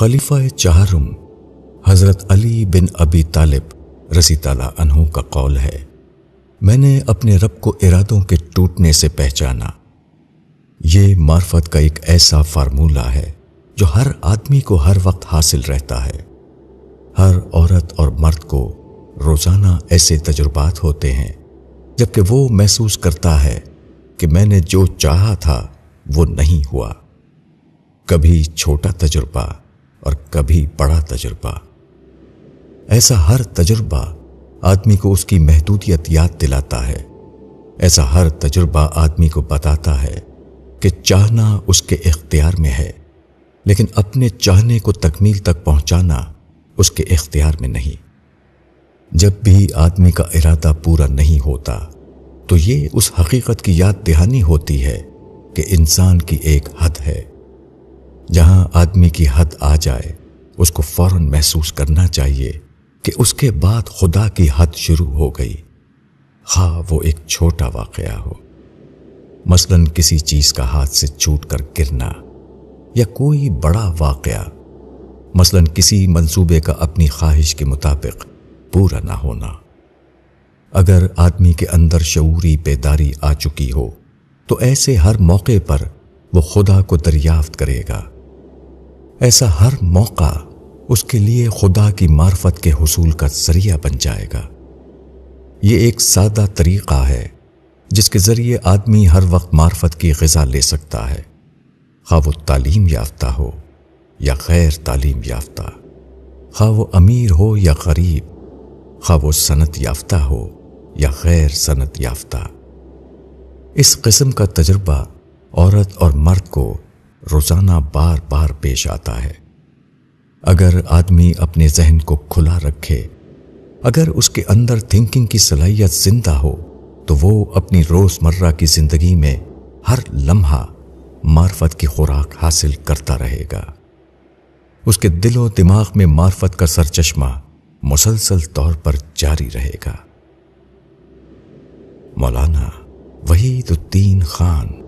خلیفہ چہارم حضرت علی بن ابی طالب رضی اللہ عنہ کا قول ہے، میں نے اپنے رب کو ارادوں کے ٹوٹنے سے پہچانا۔ یہ معرفت کا ایک ایسا فارمولہ ہے جو ہر آدمی کو ہر وقت حاصل رہتا ہے۔ ہر عورت اور مرد کو روزانہ ایسے تجربات ہوتے ہیں جبکہ وہ محسوس کرتا ہے کہ میں نے جو چاہا تھا وہ نہیں ہوا۔ کبھی چھوٹا تجربہ اور کبھی بڑا تجربہ۔ ایسا ہر تجربہ آدمی کو اس کی محدودیت یاد دلاتا ہے۔ ایسا ہر تجربہ آدمی کو بتاتا ہے کہ چاہنا اس کے اختیار میں ہے، لیکن اپنے چاہنے کو تکمیل تک پہنچانا اس کے اختیار میں نہیں۔ جب بھی آدمی کا ارادہ پورا نہیں ہوتا تو یہ اس حقیقت کی یاد دہانی ہوتی ہے کہ انسان کی ایک حد ہے۔ جہاں آدمی کی حد آ جائے اس کو فوراً محسوس کرنا چاہیے کہ اس کے بعد خدا کی حد شروع ہو گئی، خواہ وہ ایک چھوٹا واقعہ ہو، مثلاً کسی چیز کا ہاتھ سے چھوٹ کر گرنا، یا کوئی بڑا واقعہ، مثلاً کسی منصوبے کا اپنی خواہش کے مطابق پورا نہ ہونا۔ اگر آدمی کے اندر شعوری بیداری آ چکی ہو تو ایسے ہر موقع پر وہ خدا کو دریافت کرے گا۔ ایسا ہر موقع اس کے لیے خدا کی معرفت کے حصول کا ذریعہ بن جائے گا۔ یہ ایک سادہ طریقہ ہے جس کے ذریعے آدمی ہر وقت معرفت کی غذا لے سکتا ہے، خواہ وہ تعلیم یافتہ ہو یا غیر تعلیم یافتہ، خواہ وہ امیر ہو یا غریب، خواہ وہ صنعت یافتہ ہو یا غیر صنعت یافتہ۔ اس قسم کا تجربہ عورت اور مرد کو روزانہ بار بار پیش آتا ہے۔ اگر آدمی اپنے ذہن کو کھلا رکھے، اگر اس کے اندر تھنکنگ کی صلاحیت زندہ ہو، تو وہ اپنی روزمرہ کی زندگی میں ہر لمحہ معرفت کی خوراک حاصل کرتا رہے گا۔ اس کے دل و دماغ میں معرفت کا سرچشمہ مسلسل طور پر جاری رہے گا۔ مولانا وحید الدین خان۔